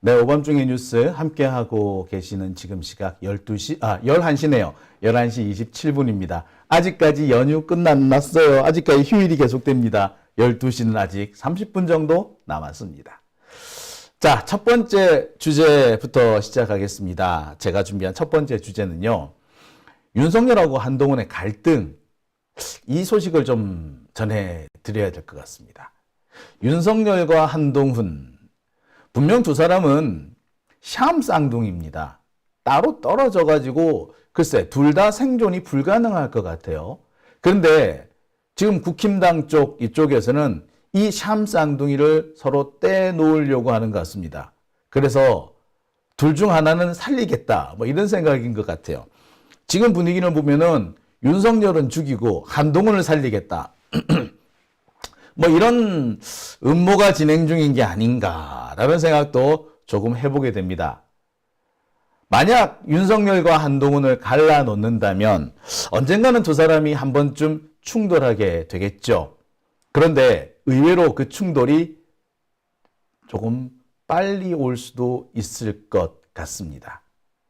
네, 오밤중의 뉴스 함께하고 계시는 지금 시각 11시네요. 11시 27분입니다. 아직까지 연휴 끝났어요. 아직까지 휴일이 계속됩니다. 12시는 아직 30분 정도 남았습니다. 자, 첫 번째 주제부터 시작하겠습니다. 제가 준비한 첫 번째 주제는요. 윤석열하고 한동훈의 갈등, 이 소식을 좀 전해드려야 될 것 같습니다. 윤석열과 한동훈, 분명 두 사람은 샴 쌍둥이입니다. 따로 떨어져가지고 글쎄 둘 다 생존이 불가능할 것 같아요. 그런데 지금 국힘당 이쪽에서는 이 샴 쌍둥이를 서로 떼놓으려고 하는 것 같습니다. 그래서 둘 중 하나는 살리겠다, 뭐 이런 생각인 것 같아요. 지금 분위기를 보면은 윤석열은 죽이고 한동훈을 살리겠다. 뭐 이런 음모가 진행 중인 게 아닌가라는 생각도 조금 해보게 됩니다. 만약 윤석열과 한동훈을 갈라놓는다면 언젠가는 두 사람이 한 번쯤 충돌하게 되겠죠. 그런데 의외로 그 충돌이 조금 빨리 올 수도 있을 것 같습니다.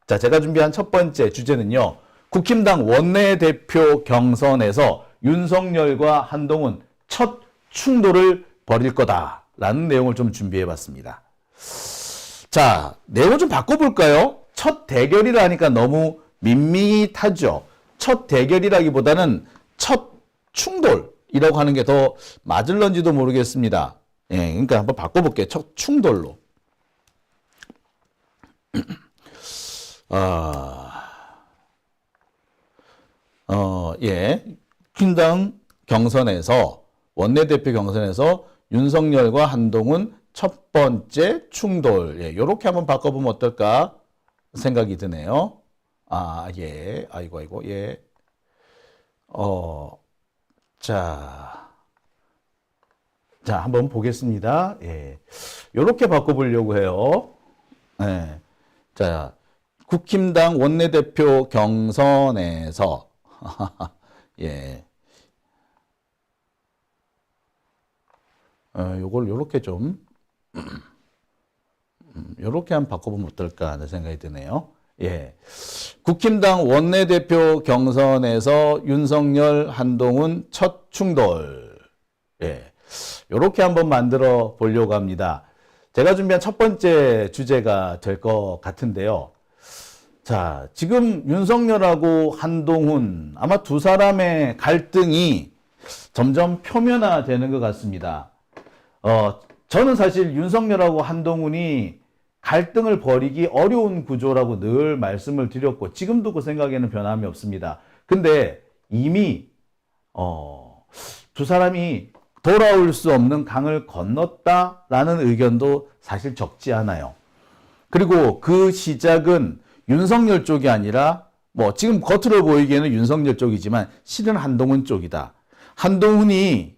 자, 제가 준비한 첫 번째 주제는요. 국힘당 원내대표 경선에서 윤석열과 한동훈 첫 충돌을 벌일 거다라는 내용을 좀 준비해봤습니다. 자, 내용을 좀 바꿔볼까요? 첫 대결이라 하니까 너무 밋밋하죠. 첫 대결이라기보다는 첫 충돌이라고 하는 게 더 맞을런지도 모르겠습니다. 예, 그러니까 한번 바꿔볼게요. 첫 충돌로. 국힘당 경선에서 원내대표 경선에서 윤석열과 한동훈 첫 번째 충돌. 예, 요렇게 한번 바꿔보면 어떨까 생각이 드네요. 아이고, 예. 자, 한번 보겠습니다. 예. 요렇게 바꿔보려고 해요. 예. 자, 국힘당 원내대표 경선에서, 예. 요걸 요렇게 좀 요렇게 한번 바꿔보면 어떨까 하는 생각이 드네요. 예. 국힘당 원내대표 경선에서 윤석열, 한동훈 첫 충돌. 예. 요렇게 한번 만들어 보려고 합니다. 제가 준비한 첫 번째 주제가 될 것 같은데요. 자, 지금 윤석열하고 한동훈 아마 두 사람의 갈등이 점점 표면화되는 것 같습니다. 저는 사실 윤석열하고 한동훈이 갈등을 벌이기 어려운 구조라고 늘 말씀을 드렸고 지금도 그 생각에는 변함이 없습니다. 근데 이미 두 사람이 돌아올 수 없는 강을 건넜다라는 의견도 사실 적지 않아요. 그리고 그 시작은 윤석열 쪽이 아니라 뭐 지금 겉으로 보이기에는 윤석열 쪽이지만 실은 한동훈 쪽이다. 한동훈이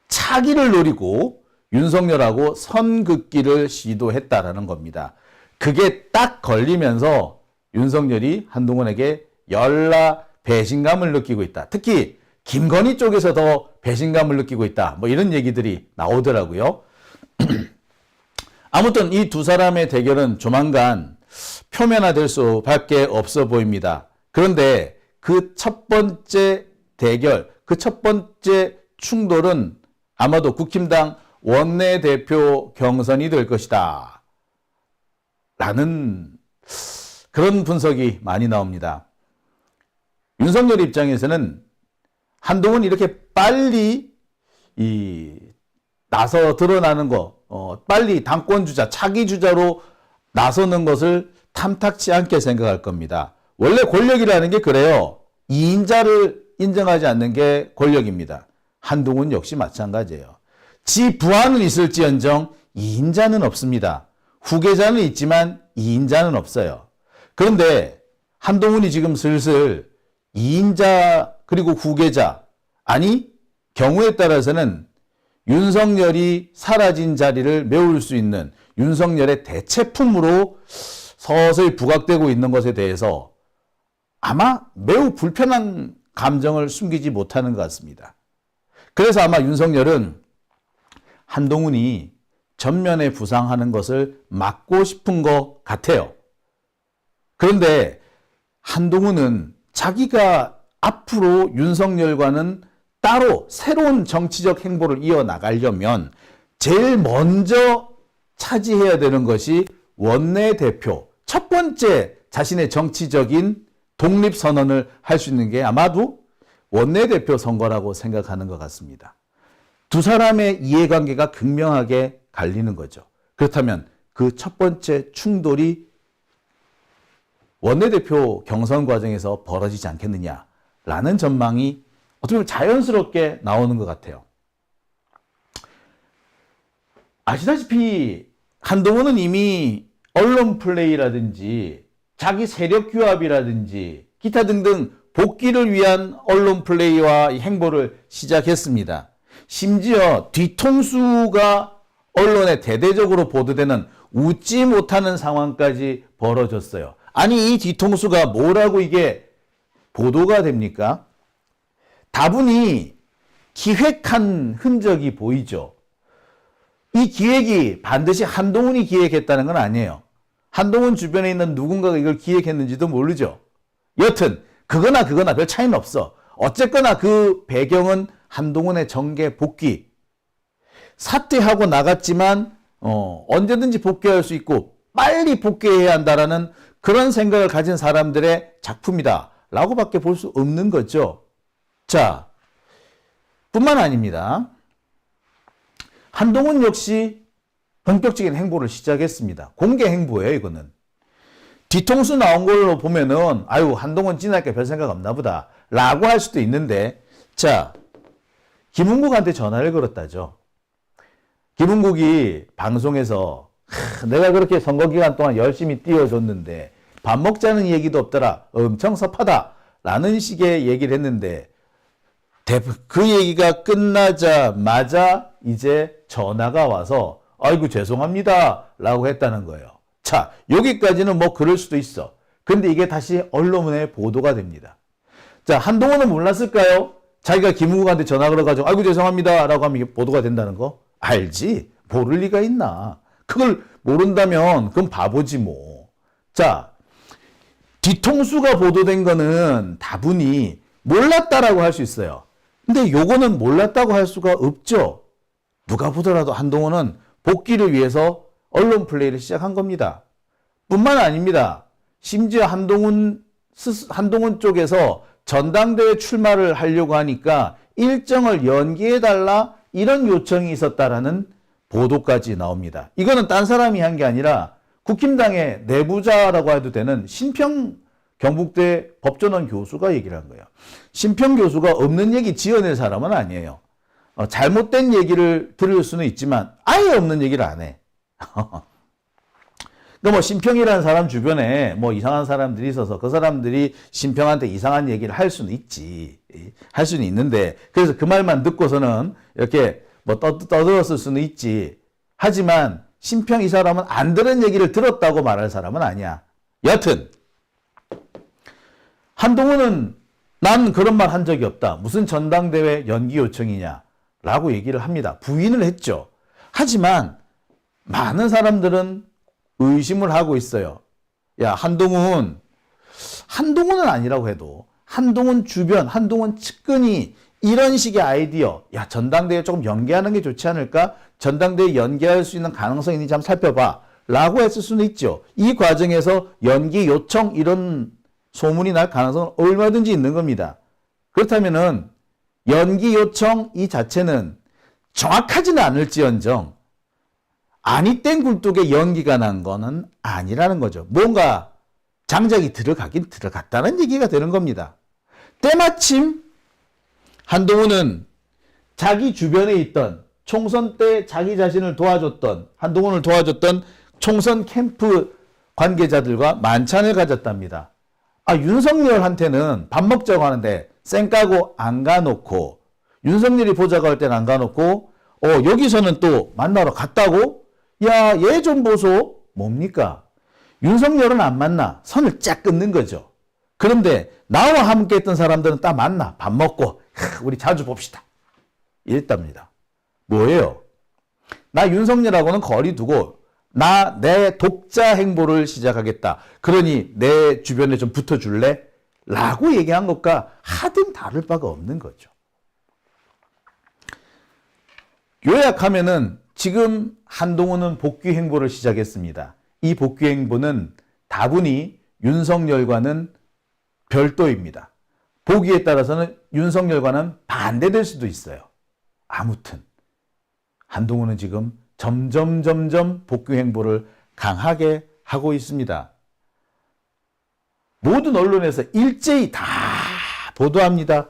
차기를 노리고 윤석열하고 선긋기를 시도했다라는 겁니다. 그게 딱 걸리면서 윤석열이 한동훈에게 열나 배신감을 느끼고 있다. 특히 김건희 쪽에서 더 배신감을 느끼고 있다. 뭐 이런 얘기들이 나오더라고요. 아무튼 이 두 사람의 대결은 조만간 표면화될 수밖에 없어 보입니다. 그런데 그 첫 번째 대결, 그 첫 번째 충돌은 아마도 국힘당 원내대표 경선이 될 것이다. 라는 그런 분석이 많이 나옵니다. 윤석열 입장에서는 한동훈이 이렇게 빨리 나서 드러나는 거, 빨리 당권주자, 차기주자로 나서는 것을 탐탁치 않게 생각할 겁니다. 원래 권력이라는 게 그래요. 2인자를 인정하지 않는 게 권력입니다. 한동훈 역시 마찬가지예요. 지 부하는 있을지언정 2인자는 없습니다. 후계자는 있지만 2인자는 없어요. 그런데 한동훈이 지금 슬슬 2인자 그리고 후계자, 아니 경우에 따라서는 윤석열이 사라진 자리를 메울 수 있는 윤석열의 대체품으로 서서히 부각되고 있는 것에 대해서 아마 매우 불편한 감정을 숨기지 못하는 것 같습니다. 그래서 아마 윤석열은 한동훈이 전면에 부상하는 것을 막고 싶은 것 같아요. 그런데 한동훈은 자기가 앞으로 윤석열과는 따로 새로운 정치적 행보를 이어나가려면 제일 먼저 차지해야 되는 것이 원내대표, 첫 번째 자신의 정치적인 독립선언을 할 수 있는 게 아마도 원내대표 선거라고 생각하는 것 같습니다. 두 사람의 이해관계가 극명하게 갈리는 거죠. 그렇다면 그 첫 번째 충돌이 원내대표 경선 과정에서 벌어지지 않겠느냐라는 전망이 어떻게 보면 자연스럽게 나오는 것 같아요. 아시다시피 한동훈은 이미 언론 플레이라든지 자기 세력 규합이라든지 기타 등등 복귀를 위한 언론 플레이와 행보를 시작했습니다. 심지어 뒤통수가 언론에 대대적으로 보도되는 웃지 못하는 상황까지 벌어졌어요. 아니, 이 뒤통수가 뭐라고 이게 보도가 됩니까? 다분히 기획한 흔적이 보이죠. 이 기획이 반드시 한동훈이 기획했다는 건 아니에요. 한동훈 주변에 있는 누군가가 이걸 기획했는지도 모르죠. 여튼 그거나 별 차이는 없어. 어쨌거나 그 배경은 한동훈의 정계 복귀. 사퇴하고 나갔지만 언제든지 복귀할 수 있고 빨리 복귀해야 한다라는 그런 생각을 가진 사람들의 작품이다 라고밖에 볼 수 없는 거죠. 자, 뿐만 아닙니다. 한동훈 역시 본격적인 행보를 시작했습니다. 공개 행보예요, 이거는. 뒤통수 나온 걸로 보면은 아유, 한동훈 지날 게 별 생각 없나 보다 라고 할 수도 있는데, 자, 김은국한테 전화를 걸었다죠. 김은국이 방송에서 내가 그렇게 선거 기간 동안 열심히 뛰어줬는데 밥 먹자는 얘기도 없더라. 엄청 섭하다 라는 식의 얘기를 했는데 그 얘기가 끝나자마자 이제 전화가 와서 아이고 죄송합니다 라고 했다는 거예요. 자, 여기까지는 뭐 그럴 수도 있어. 근데 이게 다시 언론에 보도가 됩니다. 자, 한동훈은 몰랐을까요? 자기가 김은국한테 전화 걸어가지고 아이고 죄송합니다 라고 하면 이게 보도가 된다는 거? 알지. 모를 리가 있나. 그걸 모른다면 그건 바보지 뭐. 자, 뒤통수가 보도된 거는 다분히 몰랐다라고 할 수 있어요. 근데 요거는 몰랐다고 할 수가 없죠. 누가 보더라도 한동훈은 복귀를 위해서 언론 플레이를 시작한 겁니다. 뿐만 아닙니다. 심지어 한동훈 쪽에서 전당대회 출마를 하려고 하니까 일정을 연기해달라 이런 요청이 있었다라는 보도까지 나옵니다. 이거는 딴 사람이 한 게 아니라 국힘당의 내부자라고 해도 되는 신평 경북대 법전원 교수가 얘기를 한 거예요. 신평 교수가 없는 얘기 지어낼 사람은 아니에요. 잘못된 얘기를 들을 수는 있지만 아예 없는 얘기를 안 해. 뭐 신평이라는 사람 주변에 뭐 이상한 사람들이 있어서 그 사람들이 신평한테 이상한 얘기를 할 수는 있지. 할 수는 있는데 그래서 그 말만 듣고서는 이렇게 뭐 떠들었을 수는 있지. 하지만 신평 이 사람은 안 들은 얘기를 들었다고 말할 사람은 아니야. 여튼 한동훈은 난 그런 말 한 적이 없다. 무슨 전당대회 연기 요청이냐 라고 얘기를 합니다. 부인을 했죠. 하지만 많은 사람들은 의심을 하고 있어요. 야, 한동훈은 아니라고 해도 한동훈 주변, 한동훈 측근이 이런 식의 아이디어, 야, 전당대회 조금 연기하는 게 좋지 않을까? 전당대회 연기할 수 있는 가능성이 있는지 한번 살펴봐 라고 했을 수는 있죠. 이 과정에서 연기 요청 이런 소문이 날 가능성은 얼마든지 있는 겁니다. 그렇다면은 연기 요청 이 자체는 정확하지는 않을지언정 아니 땡 굴뚝에 연기가 난 거는 아니라는 거죠. 뭔가 장작이 들어가긴 들어갔다는 얘기가 되는 겁니다. 때마침 한동훈은 자기 주변에 있던 총선 때 자기 자신을 도와줬던 한동훈을 도와줬던 총선 캠프 관계자들과 만찬을 가졌답니다. 윤석열한테는 밥 먹자고 하는데 쌩 까고 안 가놓고 윤석열이 보자고 할 때는 안 가놓고 여기서는 또 만나러 갔다고? 야, 얘 좀 보소. 뭡니까? 윤석열은 안 만나. 선을 쫙 끊는 거죠. 그런데 나와 함께 했던 사람들은 딱 만나. 밥 먹고 우리 자주 봅시다. 이랬답니다. 뭐예요? 나 윤석열하고는 거리 두고 내 독자 행보를 시작하겠다. 그러니 내 주변에 좀 붙어줄래? 라고 얘기한 것과 하등 다를 바가 없는 거죠. 요약하면은 지금 한동훈은 복귀 행보를 시작했습니다. 이 복귀 행보는 다분히 윤석열과는 별도입니다. 보기에 따라서는 윤석열과는 반대될 수도 있어요. 아무튼 한동훈은 지금 점점 복귀 행보를 강하게 하고 있습니다. 모든 언론에서 일제히 다 보도합니다.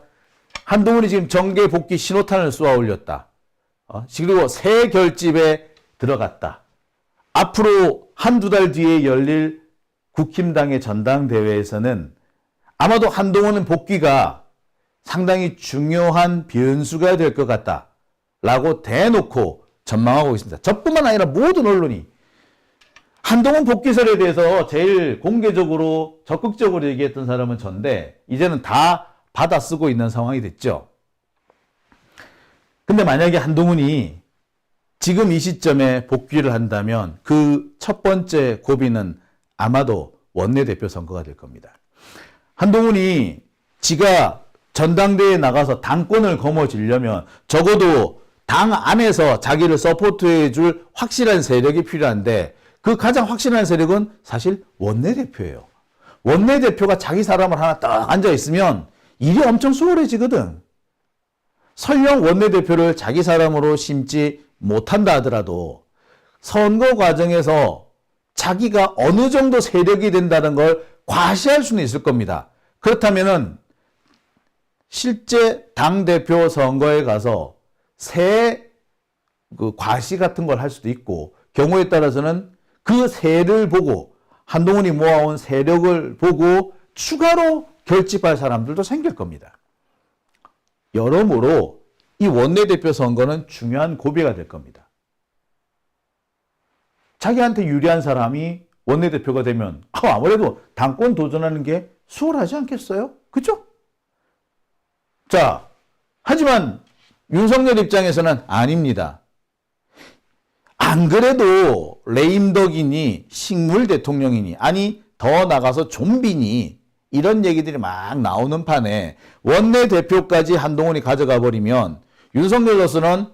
한동훈이 지금 정계 복귀 신호탄을 쏘아 올렸다. 그리고 새 결집에 들어갔다. 앞으로 한두 달 뒤에 열릴 국힘당의 전당대회에서는 아마도 한동훈은 복귀가 상당히 중요한 변수가 될 것 같다. 라고 대놓고 전망하고 있습니다. 저뿐만 아니라 모든 언론이 한동훈 복귀설에 대해서 제일 공개적으로 적극적으로 얘기했던 사람은 전데 이제는 다 받아 쓰고 있는 상황이 됐죠. 근데 만약에 한동훈이 지금 이 시점에 복귀를 한다면 그 첫 번째 고비는 아마도 원내대표 선거가 될 겁니다. 한동훈이 지가 전당대회에 나가서 당권을 거머쥐려면 적어도 당 안에서 자기를 서포트해 줄 확실한 세력이 필요한데 그 가장 확실한 세력은 사실 원내대표예요. 원내대표가 자기 사람을 하나 딱 앉아 있으면 일이 엄청 수월해지거든. 설령 원내대표를 자기 사람으로 심지 못한다 하더라도 선거 과정에서 자기가 어느 정도 세력이 된다는 걸 과시할 수는 있을 겁니다. 그렇다면은 실제 당대표 선거에 가서 새 과시 같은 걸 할 수도 있고 경우에 따라서는 그 세를 보고 한동훈이 모아온 세력을 보고 추가로 결집할 사람들도 생길 겁니다. 여러모로 이 원내대표 선거는 중요한 고비가 될 겁니다. 자기한테 유리한 사람이 원내대표가 되면 아무래도 당권 도전하는 게 수월하지 않겠어요? 그죠? 자, 하지만 윤석열 입장에서는 아닙니다. 안 그래도 레임덕이니 식물 대통령이니 아니 더 나가서 좀비니 이런 얘기들이 막 나오는 판에 원내대표까지 한동훈이 가져가 버리면 윤석열로서는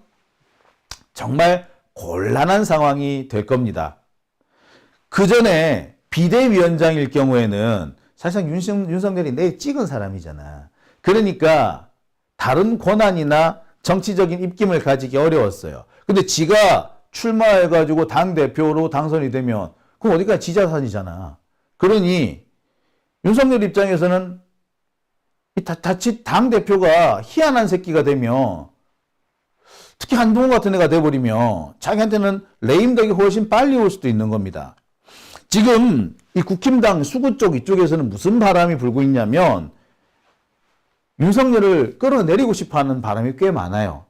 정말 곤란한 상황이 될 겁니다. 그 전에 비대위원장일 경우에는 사실상 윤석열이 내 찍은 사람이잖아. 그러니까 다른 권한이나 정치적인 입김을 가지기 어려웠어요. 근데 지가 출마해가지고 당대표로 당선이 되면 그럼 어디까지 지자산이잖아. 그러니 윤석열 입장에서는 자칫 당대표가 희한한 새끼가 되면 특히 한동훈 같은 애가 돼버리면 자기한테는 레임덕이 훨씬 빨리 올 수도 있는 겁니다. 지금 이 국힘당 수구 쪽 이쪽에서는 무슨 바람이 불고 있냐면 윤석열을 끌어내리고 싶어하는 바람이 꽤 많아요.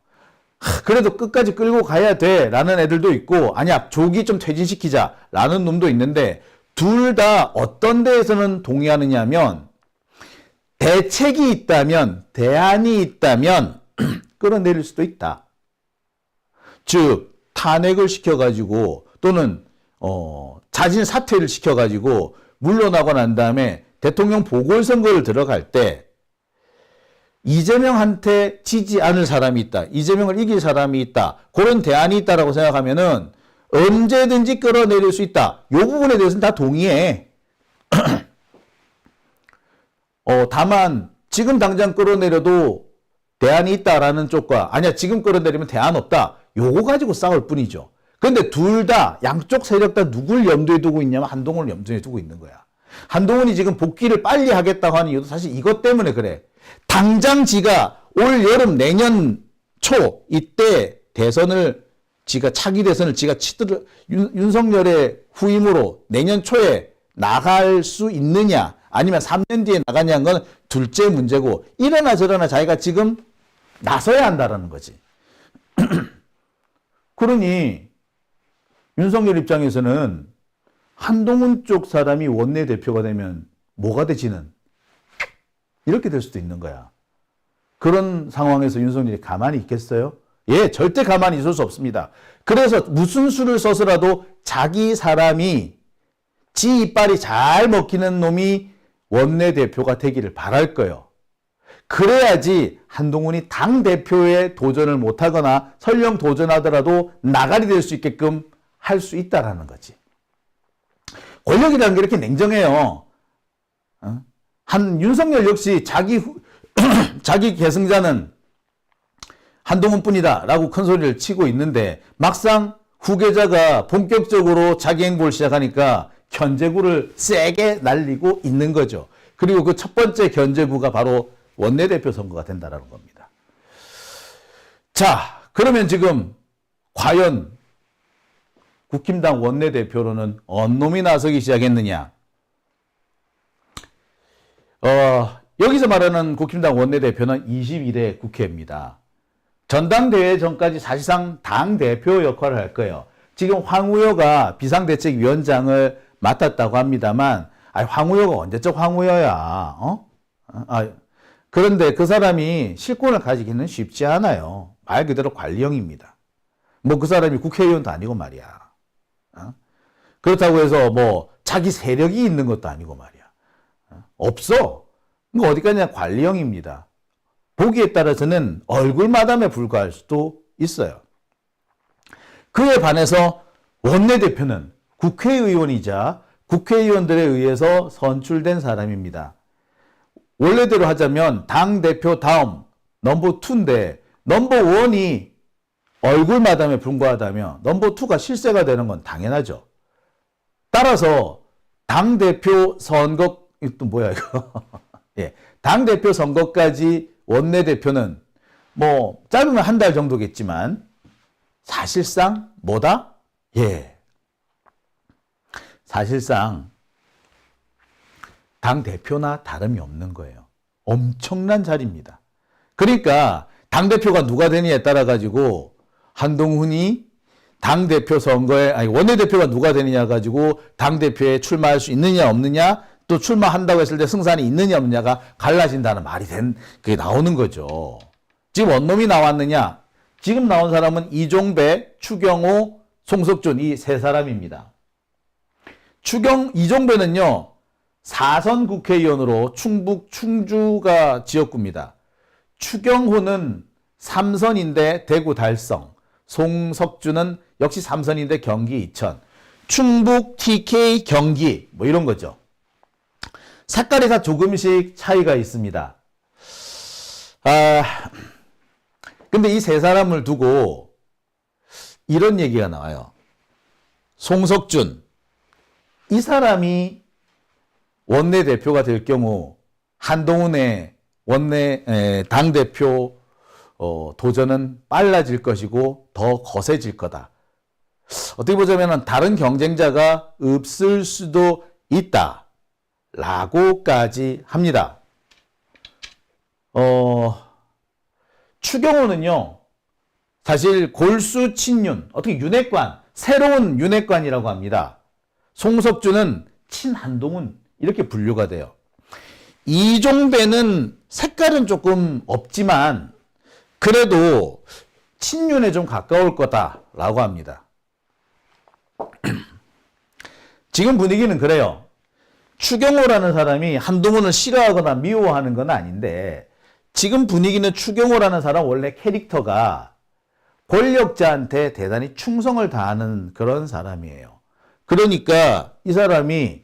그래도 끝까지 끌고 가야 돼라는 애들도 있고 아니야 조기 좀 퇴진시키자라는 놈도 있는데 둘 다 어떤 데에서는 동의하느냐 하면 대책이 있다면 대안이 있다면 끌어내릴 수도 있다. 즉 탄핵을 시켜가지고 또는 자진 사퇴를 시켜가지고 물러나고 난 다음에 대통령 보궐선거를 들어갈 때 이재명한테 지지 않을 사람이 있다. 이재명을 이길 사람이 있다. 그런 대안이 있다라고 생각하면은 언제든지 끌어내릴 수 있다. 이 부분에 대해서는 다 동의해. 다만 지금 당장 끌어내려도 대안이 있다라는 쪽과 아니야 지금 끌어내리면 대안 없다. 요거 가지고 싸울 뿐이죠. 그런데 둘 다 양쪽 세력 다 누굴 염두에 두고 있냐면 한동훈을 염두에 두고 있는 거야. 한동훈이 지금 복귀를 빨리 하겠다고 하는 이유도 사실 이것 때문에 그래. 당장 지가 올 여름 내년 초 이때 대선을 지가 차기 대선을 지가 윤석열의 후임으로 내년 초에 나갈 수 있느냐 아니면 3년 뒤에 나가냐는 건 둘째 문제고 이러나 저러나 자기가 지금 나서야 한다라는 거지. 그러니 윤석열 입장에서는 한동훈 쪽 사람이 원내대표가 되면 뭐가 되지는 이렇게 될 수도 있는 거야. 그런 상황에서 윤석열이 가만히 있겠어요? 예, 절대 가만히 있을 수 없습니다. 그래서 무슨 수를 써서라도 자기 사람이 지 이빨이 잘 먹히는 놈이 원내대표가 되기를 바랄 거예요. 그래야지 한동훈이 당대표에 도전을 못하거나 설령 도전하더라도 나가리 될 수 있게끔 할 수 있다라는 거지. 권력이라는 게 이렇게 냉정해요. 윤석열 역시 자기 계승자는 한동훈뿐이다 라고 큰 소리를 치고 있는데 막상 후계자가 본격적으로 자기 행보를 시작하니까 견제구를 세게 날리고 있는 거죠. 그리고 그 첫 번째 견제구가 바로 원내대표 선거가 된다는 겁니다. 자, 그러면 지금 과연 국힘당 원내대표로는 어느 놈이 나서기 시작했느냐? 여기서 말하는 국힘당 원내대표는 21대 국회입니다. 전당대회 전까지 사실상 당대표 역할을 할 거예요. 지금 황우여가 비상대책위원장을 맡았다고 합니다만, 황우여가 언제적 황우여야, 그런데 그 사람이 실권을 가지기는 쉽지 않아요. 말 그대로 관리형입니다. 뭐 그 사람이 국회의원도 아니고 말이야. 그렇다고 해서 뭐 자기 세력이 있는 것도 아니고 말이야. 없어. 이거 어디까지나 관리형입니다. 보기에 따라서는 얼굴 마담에 불과할 수도 있어요. 그에 반해서 원내대표는 국회의원이자 국회의원들에 의해서 선출된 사람입니다. 원래대로 하자면 당대표 다음 넘버 2인데 넘버 1이 얼굴 마담에 불과하다면 넘버 2가 실세가 되는 건 당연하죠. 따라서 당대표 선거, 또 뭐야 이거. 예, 당대표 선거까지 원내대표는 뭐 짧으면 한 달 정도겠지만 사실상 뭐다? 예, 사실상 당대표나 다름이 없는 거예요. 엄청난 자리입니다. 그러니까 당대표가 누가 되느냐에 따라 가지고 한동훈이 당대표 선거에, 원내대표가 누가 되느냐 가지고 당대표에 출마할 수 있느냐 없느냐, 또 출마한다고 했을 때 승산이 있느냐 없느냐가 갈라진다는 말이 그게 나오는 거죠. 지금 원놈이 나왔느냐? 지금 나온 사람은 이종배, 추경호, 송석준 이 세 사람입니다. 이종배는요, 4선 국회의원으로 충북 충주가 지역구입니다. 추경호는 3선인데 대구 달성, 송석준은 역시 3선인데 경기 이천, 충북 TK 경기 뭐 이런 거죠. 색깔이 다 조금씩 차이가 있습니다. 근데 이 세 사람을 두고 이런 얘기가 나와요. 송석준, 이 사람이 원내대표가 될 경우 한동훈의 당대표 도전은 빨라질 것이고 더 거세질 거다. 어떻게 보자면 다른 경쟁자가 없을 수도 있다 라고까지 합니다. 추경호는요, 사실 골수 친윤, 어떻게 윤핵관, 새로운 윤핵관이라고 합니다. 송석준은 친한동훈 이렇게 분류가 돼요. 이종배는 색깔은 조금 없지만 그래도 친윤에 좀 가까울 거다라고 합니다. 지금 분위기는 그래요. 추경호라는 사람이 한동훈을 싫어하거나 미워하는 건 아닌데 지금 분위기는 추경호라는 사람 원래 캐릭터가 권력자한테 대단히 충성을 다하는 그런 사람이에요. 그러니까 이 사람이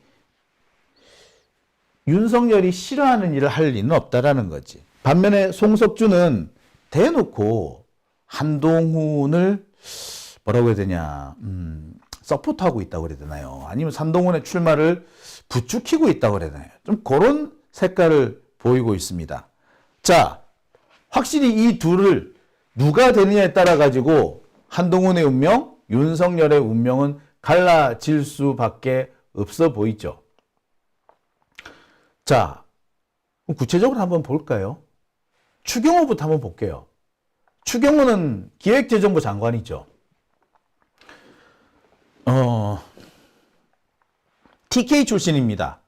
윤석열이 싫어하는 일을 할 리는 없다라는 거지. 반면에 송석준은 대놓고 한동훈을 뭐라고 해야 되냐, 서포트하고 있다고 그래야 되나요? 아니면 한동훈의 출마를 부추기고 있다고 그래야 되나요? 좀 그런 색깔을 보이고 있습니다. 자, 확실히 이 둘을 누가 되느냐에 따라 가지고 한동훈의 운명, 윤석열의 운명은 갈라질 수밖에 없어 보이죠. 자, 구체적으로 한번 볼까요? 추경호부터 한번 볼게요. 추경호는 기획재정부 장관이죠. TK 출신입니다.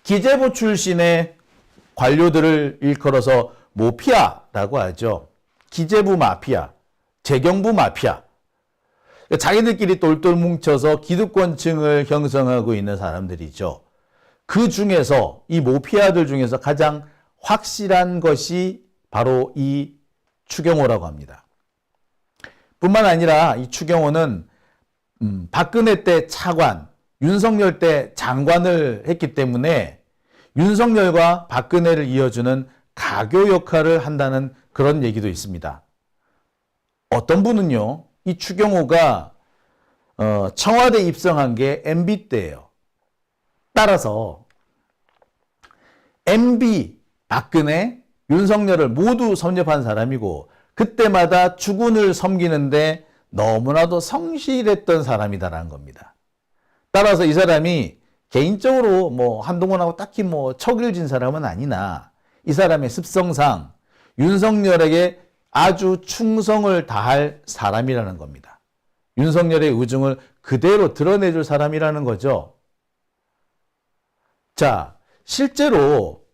기재부 출신의 관료들을 일컬어서 모피아라고 하죠. 기재부 마피아, 재경부 마피아. 자기들끼리 똘똘 뭉쳐서 기득권층을 형성하고 있는 사람들이죠. 그 중에서 이 모피아들 중에서 가장 확실한 것이 바로 이 추경호라고 합니다. 뿐만 아니라 이 추경호는 박근혜 때 차관, 윤석열 때 장관을 했기 때문에 윤석열과 박근혜를 이어주는 가교 역할을 한다는 그런 얘기도 있습니다. 어떤 분은요, 이 추경호가 청와대 입성한 게 MB 때예요. 따라서 MB, 박근혜, 윤석열을 모두 섭렵한 사람이고 그때마다 주군을 섬기는데 너무나도 성실했던 사람이다라는 겁니다. 따라서 이 사람이 개인적으로 뭐 한동훈하고 딱히 뭐 척을 진 사람은 아니나 이 사람의 습성상 윤석열에게 아주 충성을 다할 사람이라는 겁니다. 윤석열의 의중을 그대로 드러내줄 사람이라는 거죠. 자, 실제로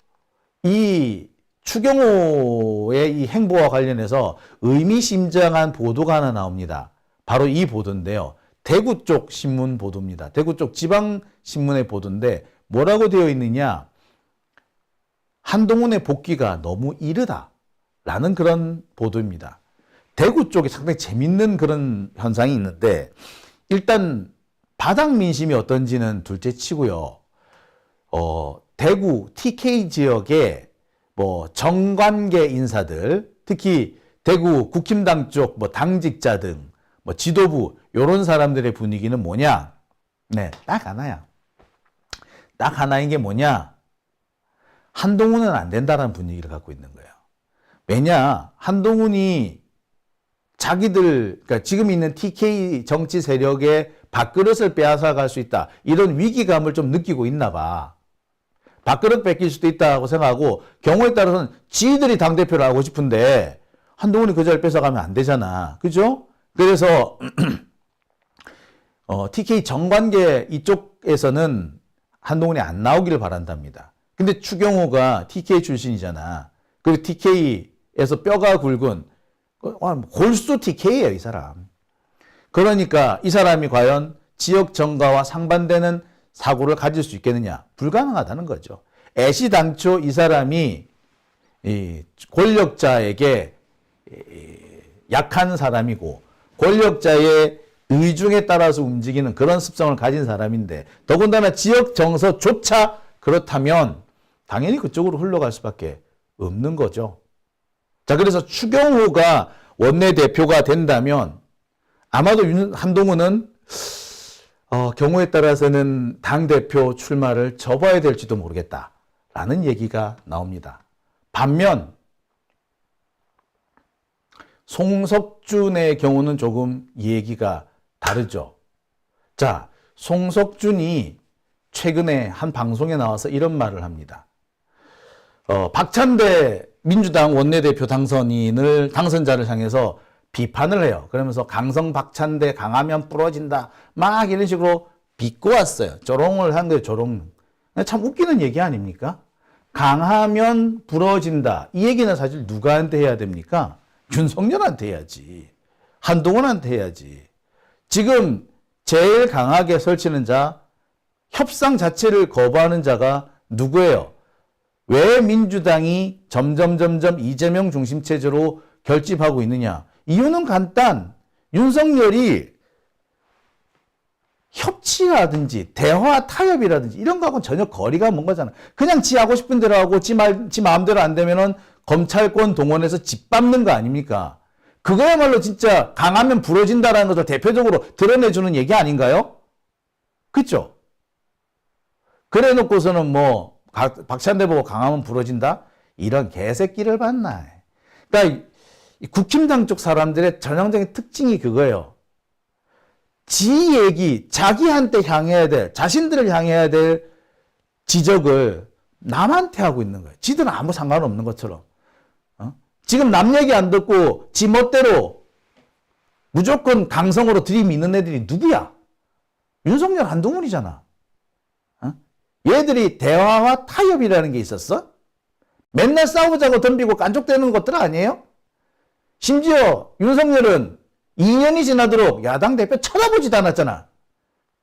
이 추경호의 이 행보와 관련해서 의미심장한 보도가 하나 나옵니다. 바로 이 보도인데요. 대구 쪽 신문 보도입니다. 대구 쪽 지방신문의 보도인데 뭐라고 되어 있느냐. 한동훈의 복귀가 너무 이르다라는 그런 보도입니다. 대구 쪽에 상당히 재밌는 그런 현상이 있는데 일단 바닥 민심이 어떤지는 둘째 치고요. 대구 TK 지역의 뭐 정관계 인사들, 특히 대구 국힘당 쪽 뭐 당직자 등 뭐 지도부 요런 사람들의 분위기는 뭐냐? 네, 딱 하나야. 딱 하나인 게 뭐냐? 한동훈은 안 된다라는 분위기를 갖고 있는 거예요. 왜냐? 한동훈이 자기들, 그러니까 지금 있는 TK 정치 세력의 밥그릇을 빼앗아갈 수 있다. 이런 위기감을 좀 느끼고 있나 봐. 밥그릇 뺏길 수도 있다고 생각하고 경우에 따라서는 지들이 당대표를 하고 싶은데 한동훈이 그 자리를 뺏어가면 안 되잖아. 그죠? 그래서 TK 정관계 이쪽에서는 한동훈이 안 나오기를 바란답니다. 근데 추경호가 TK 출신이잖아. 그리고 TK에서 뼈가 굵은 골수 TK예요, 이 사람. 그러니까 이 사람이 과연 지역 정가와 상반되는 사고를 가질 수 있겠느냐? 불가능하다는 거죠. 애시당초 이 사람이 이 권력자에게 약한 사람이고 권력자의 의중에 따라서 움직이는 그런 습성을 가진 사람인데 더군다나 지역 정서조차 그렇다면 당연히 그쪽으로 흘러갈 수밖에 없는 거죠. 자, 그래서 추경호가 원내대표가 된다면 아마도 한동훈은 경우에 따라서는 당대표 출마를 접어야 될지도 모르겠다라는 얘기가 나옵니다. 반면 송석준의 경우는 조금 얘기가 다르죠. 자, 송석준이 최근에 한 방송에 나와서 이런 말을 합니다. 박찬대 민주당 원내대표 당선자를 향해서 비판을 해요. 그러면서 강성 박찬대 강하면 부러진다. 막 이런 식으로 비꼬 왔어요. 조롱을 한 거예요. 조롱. 참 웃기는 얘기 아닙니까? 강하면 부러진다. 이 얘기는 사실 누구한테 해야 됩니까? 윤석열한테 해야지. 한동훈한테 해야지. 지금 제일 강하게 설치는 자, 협상 자체를 거부하는 자가 누구예요? 왜 민주당이 점점 이재명 중심 체제로 결집하고 있느냐? 이유는 간단. 윤석열이 협치라든지 대화 타협이라든지 이런 거하고는 전혀 거리가 먼 거잖아. 그냥 지 하고 싶은 대로 하고 지 마음대로 안 되면은 검찰권 동원해서 짓밟는 거 아닙니까? 그거야말로 진짜 강하면 부러진다라는 것을 대표적으로 드러내주는 얘기 아닌가요? 그렇죠? 그래 놓고서는 뭐 박찬대 보고 강하면 부러진다? 이런 개새끼를 봤나. 그러니까 이 국힘당 쪽 사람들의 전형적인 특징이 그거예요. 지 얘기, 자기한테 향해야 될, 자신들을 향해야 될 지적을 남한테 하고 있는 거예요. 지들은 아무 상관없는 것처럼. 지금 남 얘기 안 듣고 지 멋대로 무조건 강성으로 들이미는 애들이 누구야? 윤석열, 한동훈이잖아. 얘들이 대화와 타협이라는 게 있었어? 맨날 싸우자고 덤비고 깐족대는 것들 아니에요? 심지어 윤석열은 2년이 지나도록 야당 대표 쳐다보지도 않았잖아.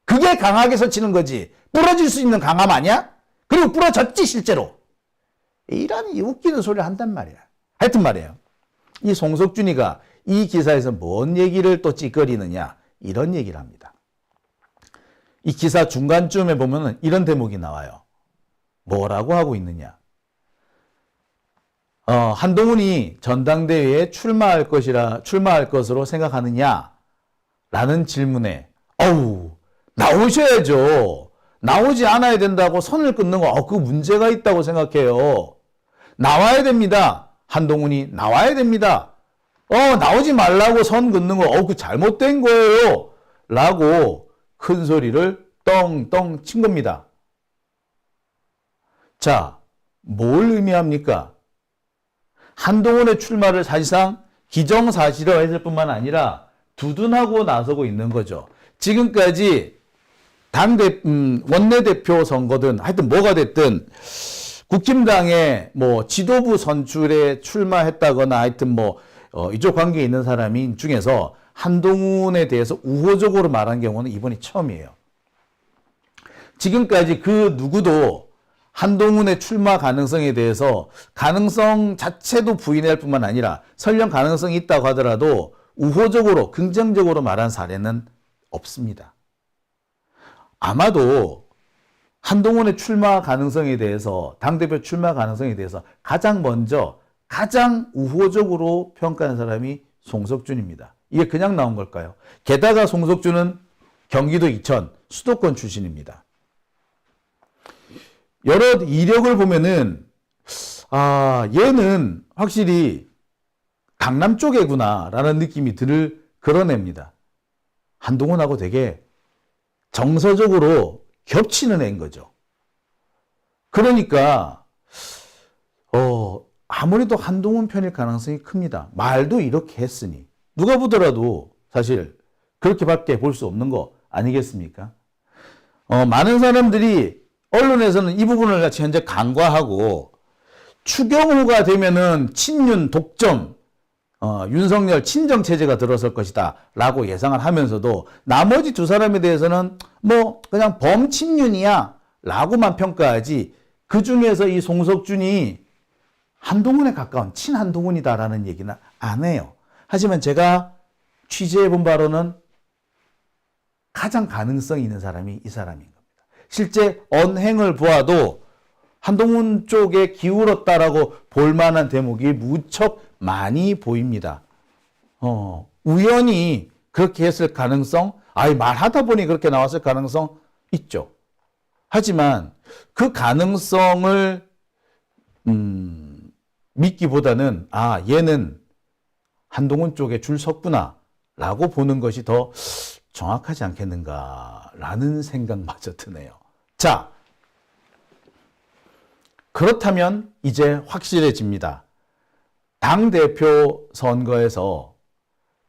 그게 강하게 서치는 거지. 부러질 수 있는 강함 아니야? 그리고 부러졌지 실제로. 이런 웃기는 소리를 한단 말이야. 하여튼 말이에요. 이 송석준이가 이 기사에서 뭔 얘기를 또 찌꺼리느냐 이런 얘기를 합니다. 이 기사 중간쯤에 보면 이런 대목이 나와요. 뭐라고 하고 있느냐. 한동훈이 전당대회에 출마할 것으로 생각하느냐? 라는 질문에, 나오셔야죠. 나오지 않아야 된다고 선을 끊는 거, 그 문제가 있다고 생각해요. 나와야 됩니다. 한동훈이 나와야 됩니다. 나오지 말라고 선 긋는 거, 그 잘못된 거예요. 라고 큰 소리를 떵떵 친 겁니다. 자, 뭘 의미합니까? 한동훈의 출마를 사실상 기정사실화했을 뿐만 아니라 두둔하고 나서고 있는 거죠. 지금까지 원내대표 선거든 하여튼 뭐가 됐든 국힘당의 뭐 지도부 선출에 출마했다거나 하여튼 이쪽 관계에 있는 사람인 중에서 한동훈에 대해서 우호적으로 말한 경우는 이번이 처음이에요. 지금까지 그 누구도 한동훈의 출마 가능성에 대해서 가능성 자체도 부인할 뿐만 아니라 설령 가능성이 있다고 하더라도 우호적으로 긍정적으로 말한 사례는 없습니다. 아마도 한동훈의 출마 가능성에 대해서 당대표 출마 가능성에 대해서 가장 먼저 가장 우호적으로 평가한 사람이 송석준입니다. 이게 그냥 나온 걸까요? 게다가 송석준은 경기도 이천 수도권 출신입니다. 여러 이력을 보면은 얘는 확실히 강남 쪽이구나라는 느낌이 들 그런 애입니다. 한동훈하고 되게 정서적으로 겹치는 애인 거죠. 그러니까 아무래도 한동훈 편일 가능성이 큽니다. 말도 이렇게 했으니 누가 보더라도 사실 그렇게밖에 볼 수 없는 거 아니겠습니까? 많은 사람들이 언론에서는 이 부분을 같이 현재 간과하고 추경호가 되면은 친윤 독점, 윤석열 친정 체제가 들어설 것이다 라고 예상을 하면서도 나머지 두 사람에 대해서는 그냥 범친윤이야 라고만 평가하지 그 중에서 이 송석준이 한동훈에 가까운 친한동훈이다 라는 얘기는 안 해요. 하지만 제가 취재해 본 바로는 가장 가능성이 있는 사람이 이 사람인 겁니다. 실제 언행을 보아도 한동훈 쪽에 기울었다라고 볼 만한 대목이 무척 많이 보입니다. 우연히 그렇게 했을 가능성, 말하다 보니 그렇게 나왔을 가능성 있죠. 하지만 그 가능성을 믿기보다는 얘는 한동훈 쪽에 줄 섰구나 라고 보는 것이 더 정확하지 않겠는가라는 생각마저 드네요. 자, 그렇다면 이제 확실해집니다. 당대표 선거에서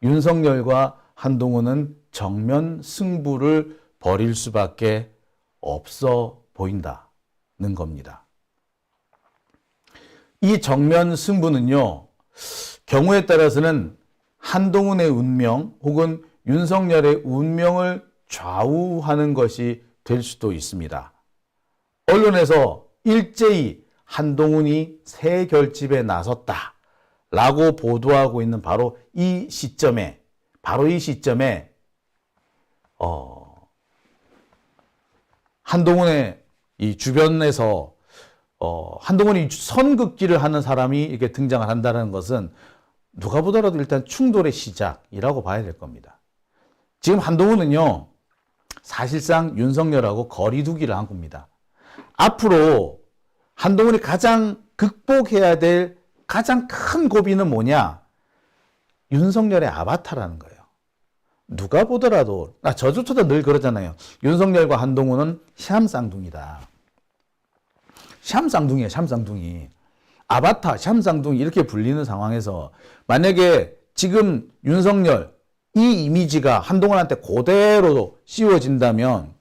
윤석열과 한동훈은 정면 승부를 벌일 수밖에 없어 보인다는 겁니다. 이 정면 승부는요, 경우에 따라서는 한동훈의 운명 혹은 윤석열의 운명을 좌우하는 것이 될 수도 있습니다. 언론에서 일제히 한동훈이 새 결집에 나섰다라고 보도하고 있는 바로 이 시점에 한동훈의 이 주변에서 한동훈이 선긋기를 하는 사람이 이렇게 등장을 한다는 것은 누가 보더라도 일단 충돌의 시작이라고 봐야 될 겁니다. 지금 한동훈은요, 사실상 윤석열하고 거리두기를 한 겁니다. 앞으로 한동훈이 가장 극복해야 될 가장 큰 고비는 뭐냐? 윤석열의 아바타라는 거예요. 누가 보더라도, 저조차도 늘 그러잖아요. 윤석열과 한동훈은 샴쌍둥이다. 샴쌍둥이에요, 샴쌍둥이. 아바타, 샴쌍둥이 이렇게 불리는 상황에서 만약에 지금 윤석열 이 이미지가 한동훈한테 그대로 씌워진다면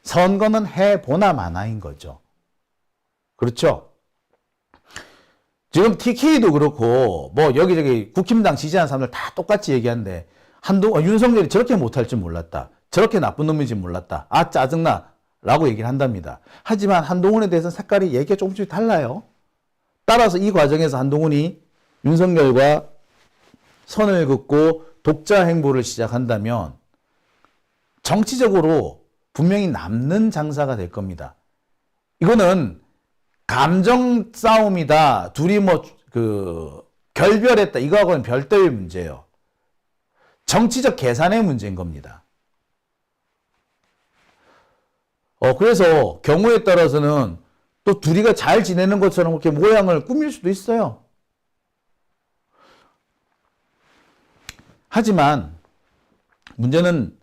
선거는 해보나 마나인 거죠. 그렇죠? 지금 TK도 그렇고 뭐 여기저기 국힘당 지지하는 사람들 다 똑같이 얘기하는데 윤석열이 저렇게 못할 줄 몰랐다. 저렇게 나쁜 놈인지 몰랐다. 아 짜증나 라고 얘기를 한답니다. 하지만 한동훈에 대해서는 색깔이 얘기가 조금씩 달라요. 따라서 이 과정에서 한동훈이 윤석열과 선을 긋고 독자 행보를 시작한다면 정치적으로 분명히 남는 장사가 될 겁니다. 이거는 감정 싸움이다. 둘이 결별했다. 이거하고는 별도의 문제예요. 정치적 계산의 문제인 겁니다. 그래서 경우에 따라서는 또 둘이가 잘 지내는 것처럼 그렇게 모양을 꾸밀 수도 있어요. 하지만 문제는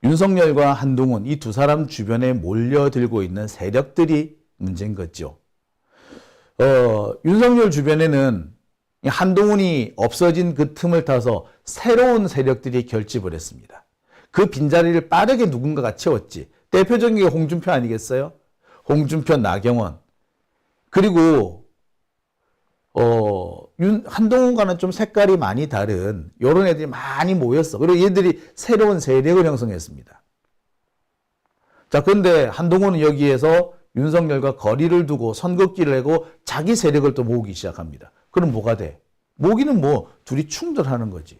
윤석열과 한동훈 이 두 사람 주변에 몰려들고 있는 세력들이 문제인 거죠. 윤석열 주변에는 한동훈이 없어진 그 틈을 타서 새로운 세력들이 결집을 했습니다. 그 빈자리를 빠르게 누군가가 채웠지. 대표적인 게 홍준표 아니겠어요? 홍준표, 나경원. 그리고 한동훈과는 좀 색깔이 많이 다른 이런 애들이 많이 모였어. 그리고 얘들이 새로운 세력을 형성했습니다. 자, 그런데 한동훈은 여기에서 윤석열과 거리를 두고 선긋기를 하고 자기 세력을 또 모으기 시작합니다. 그럼 뭐가 돼? 모기는 뭐 둘이 충돌하는 거지.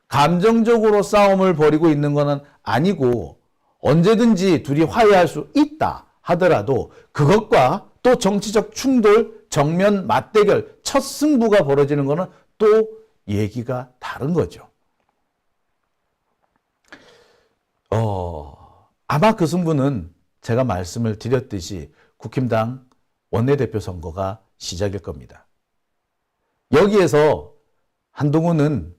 감정적으로 싸움을 벌이고 있는 거는 아니고 언제든지 둘이 화해할 수 있다 하더라도 그것과 또 정치적 충돌, 정면 맞대결, 첫 승부가 벌어지는 거는 또 얘기가 다른 거죠. 아마 그 승부는 제가 말씀을 드렸듯이 국힘당 원내대표 선거가 시작일 겁니다. 여기에서 한동훈은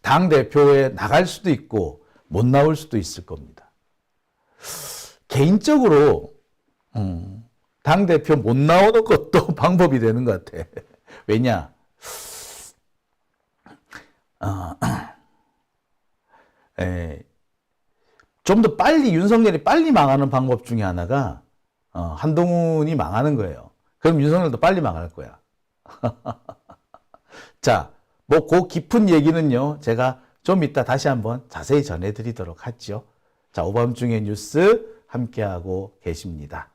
당대표에 나갈 수도 있고 못 나올 수도 있을 겁니다. 개인적으로 당대표 못 나오는 것도 방법이 되는 것 같아. 왜냐? 좀 더 빨리 윤석열이 빨리 망하는 방법 중에 하나가 한동훈이 망하는 거예요. 그럼 윤석열도 빨리 망할 거야. 자, 뭐 그 깊은 얘기는요. 제가 좀 이따 다시 한번 자세히 전해드리도록 하죠. 자, 오밤중의 뉴스 함께하고 계십니다.